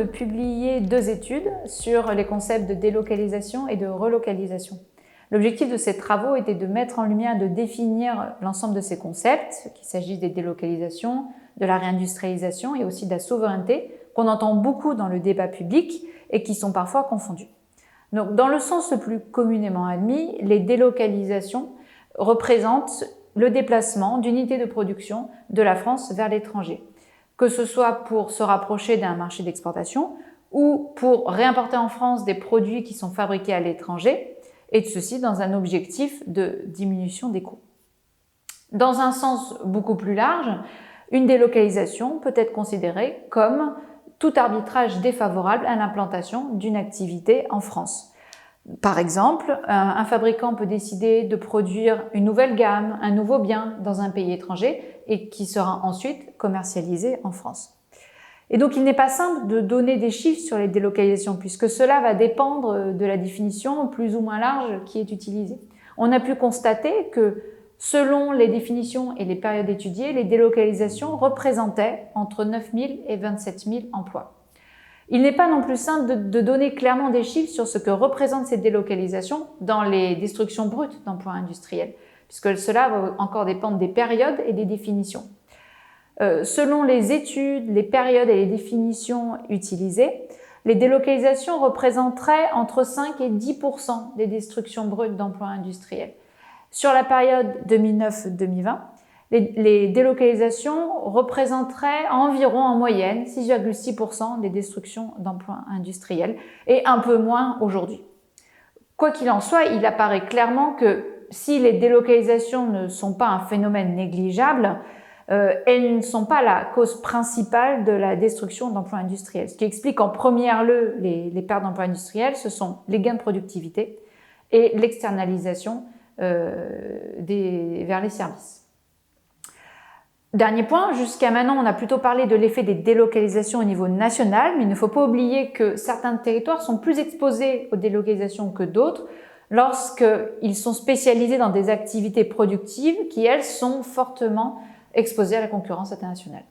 publier 2 études sur les concepts de délocalisation et de relocalisation. L'objectif de ces travaux était de mettre en lumière, de définir l'ensemble de ces concepts, qu'il s'agisse des délocalisations, de la réindustrialisation et aussi de la souveraineté, qu'on entend beaucoup dans le débat public et qui sont parfois confondus. Donc, dans le sens le plus communément admis, les délocalisations représentent le déplacement d'unités de production de la France vers l'étranger, que ce soit pour se rapprocher d'un marché d'exportation ou pour réimporter en France des produits qui sont fabriqués à l'étranger, et de ceci dans un objectif de diminution des coûts. Dans un sens beaucoup plus large, une délocalisation peut être considérée comme tout arbitrage défavorable à l'implantation d'une activité en France. Par exemple, un fabricant peut décider de produire une nouvelle gamme, un nouveau bien dans un pays étranger et qui sera ensuite commercialisé en France. Et donc, il n'est pas simple de donner des chiffres sur les délocalisations puisque cela va dépendre de la définition plus ou moins large qui est utilisée. On a pu constater que selon les définitions et les périodes étudiées, les délocalisations représentaient entre 9 000 et 27 000 emplois. Il n'est pas non plus simple de donner clairement des chiffres sur ce que représentent ces délocalisations dans les destructions brutes d'emplois industriels, puisque cela va encore dépendre des périodes et des définitions. Selon les études, les périodes et les définitions utilisées, les délocalisations représenteraient entre 5 et 10% des destructions brutes d'emplois industriels. Sur la période 2009-2020, les délocalisations représenteraient environ en moyenne 6,6% des destructions d'emplois industriels et un peu moins aujourd'hui. Quoi qu'il en soit, il apparaît clairement que si les délocalisations ne sont pas un phénomène négligeable, elles ne sont pas la cause principale de la destruction d'emplois industriels. Ce qui explique en première lieu les pertes d'emplois industriels, ce sont les gains de productivité et l'externalisation vers les services. Dernier point, jusqu'à maintenant, on a plutôt parlé de l'effet des délocalisations au niveau national, mais il ne faut pas oublier que certains territoires sont plus exposés aux délocalisations que d'autres lorsqu'ils sont spécialisés dans des activités productives qui, elles, sont fortement exposées à la concurrence internationale.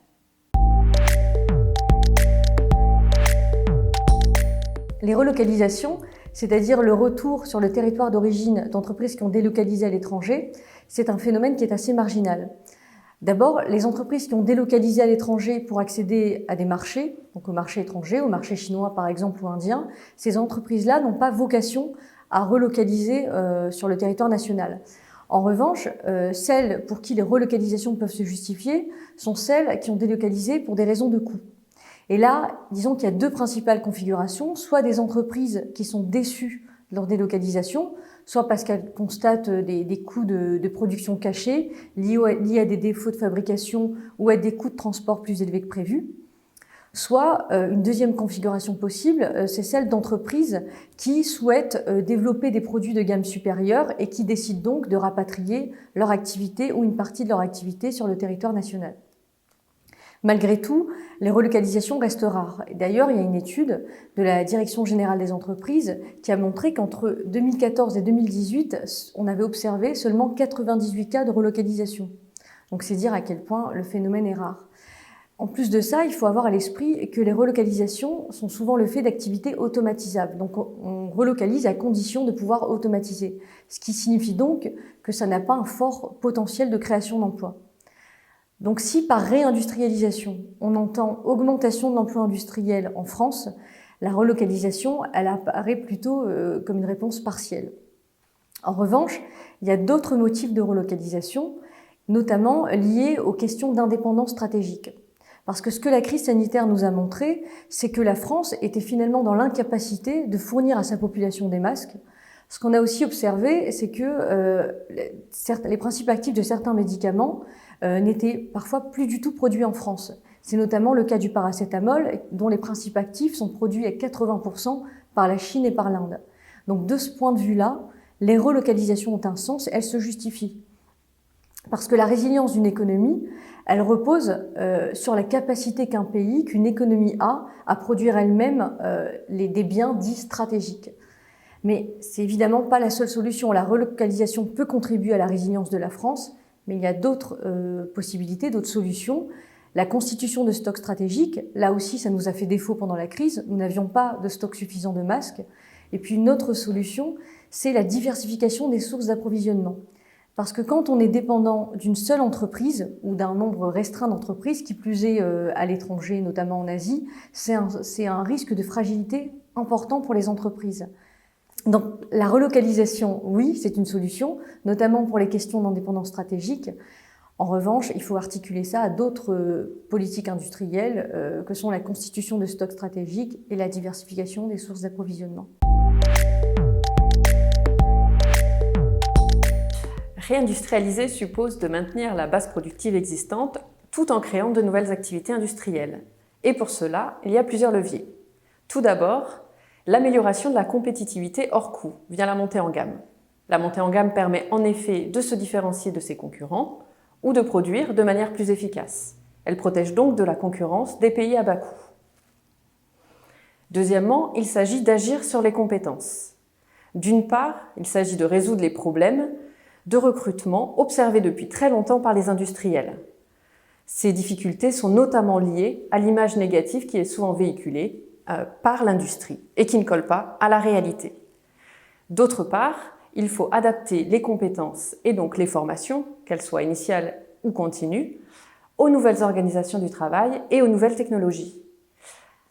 Les relocalisations, c'est-à-dire le retour sur le territoire d'origine d'entreprises qui ont délocalisé à l'étranger, c'est un phénomène qui est assez marginal. D'abord, les entreprises qui ont délocalisé à l'étranger pour accéder à des marchés, donc au marché étranger, au marché chinois par exemple ou indien, ces entreprises-là n'ont pas vocation à relocaliser sur le territoire national. En revanche, celles pour qui les relocalisations peuvent se justifier sont celles qui ont délocalisé pour des raisons de coût. Et là, disons qu'il y a 2 principales configurations, soit des entreprises qui sont déçues de leur délocalisation, soit parce qu'elles constatent des coûts de production cachés liés à des défauts de fabrication ou à des coûts de transport plus élevés que prévu. Soit une deuxième configuration possible, c'est celle d'entreprises qui souhaitent développer des produits de gamme supérieure et qui décident donc de rapatrier leur activité ou une partie de leur activité sur le territoire national. Malgré tout, les relocalisations restent rares. D'ailleurs, il y a une étude de la Direction générale des entreprises qui a montré qu'entre 2014 et 2018, on avait observé seulement 98 cas de relocalisation. Donc c'est dire à quel point le phénomène est rare. En plus de ça, il faut avoir à l'esprit que les relocalisations sont souvent le fait d'activités automatisables. Donc on relocalise à condition de pouvoir automatiser, ce qui signifie donc que ça n'a pas un fort potentiel de création d'emplois. Donc si par réindustrialisation, on entend augmentation de l'emploi industriel en France, la relocalisation, elle apparaît plutôt comme une réponse partielle. En revanche, il y a d'autres motifs de relocalisation, notamment liés aux questions d'indépendance stratégique. Parce que ce que la crise sanitaire nous a montré, c'est que la France était finalement dans l'incapacité de fournir à sa population des masques. Ce qu'on a aussi observé, c'est que les principes actifs de certains médicaments n'étaient parfois plus du tout produits en France. C'est notamment le cas du paracétamol, dont les principes actifs sont produits à 80% par la Chine et par l'Inde. Donc de ce point de vue-là, les relocalisations ont un sens, elles se justifient. Parce que la résilience d'une économie, elle repose sur la capacité qu'un pays, qu'une économie a à produire elle-même des biens dits stratégiques. Mais c'est évidemment pas la seule solution. La relocalisation peut contribuer à la résilience de la France, mais il y a d'autres possibilités, d'autres solutions. La constitution de stocks stratégiques, là aussi, ça nous a fait défaut pendant la crise. Nous n'avions pas de stock suffisant de masques. Et puis une autre solution, c'est la diversification des sources d'approvisionnement. Parce que quand on est dépendant d'une seule entreprise ou d'un nombre restreint d'entreprises, qui plus est à l'étranger, notamment en Asie, c'est un risque de fragilité important pour les entreprises. Donc la relocalisation, oui, c'est une solution, notamment pour les questions d'indépendance stratégique. En revanche, il faut articuler ça à d'autres politiques industrielles que sont la constitution de stocks stratégiques et la diversification des sources d'approvisionnement. Réindustrialiser suppose de maintenir la base productive existante tout en créant de nouvelles activités industrielles. Et pour cela, il y a plusieurs leviers. Tout d'abord, l'amélioration de la compétitivité hors coût via la montée en gamme. La montée en gamme permet en effet de se différencier de ses concurrents ou de produire de manière plus efficace. Elle protège donc de la concurrence des pays à bas coût. Deuxièmement, il s'agit d'agir sur les compétences. D'une part, il s'agit de résoudre les problèmes de recrutement observés depuis très longtemps par les industriels. Ces difficultés sont notamment liées à l'image négative qui est souvent véhiculée par l'industrie et qui ne colle pas à la réalité. D'autre part, il faut adapter les compétences et donc les formations, qu'elles soient initiales ou continues, aux nouvelles organisations du travail et aux nouvelles technologies.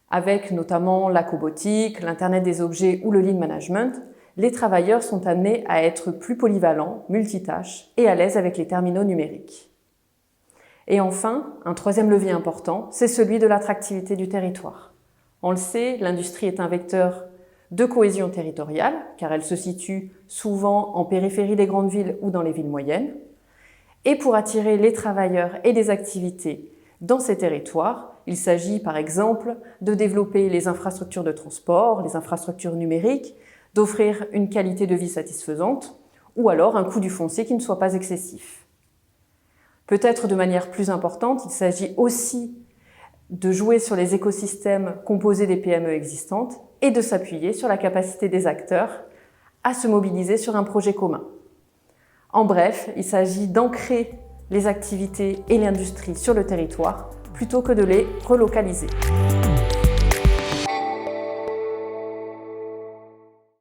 Avec notamment la cobotique, l'Internet des objets ou le lean management, les travailleurs sont amenés à être plus polyvalents, multitâches et à l'aise avec les terminaux numériques. Et enfin, un troisième levier important, c'est celui de l'attractivité du territoire. On le sait, l'industrie est un vecteur de cohésion territoriale, car elle se situe souvent en périphérie des grandes villes ou dans les villes moyennes. Et pour attirer les travailleurs et les activités dans ces territoires, il s'agit par exemple de développer les infrastructures de transport, les infrastructures numériques, d'offrir une qualité de vie satisfaisante, ou alors un coût du foncier qui ne soit pas excessif. Peut-être de manière plus importante, il s'agit aussi de jouer sur les écosystèmes composés des PME existantes et de s'appuyer sur la capacité des acteurs à se mobiliser sur un projet commun. En bref, il s'agit d'ancrer les activités et l'industrie sur le territoire plutôt que de les relocaliser.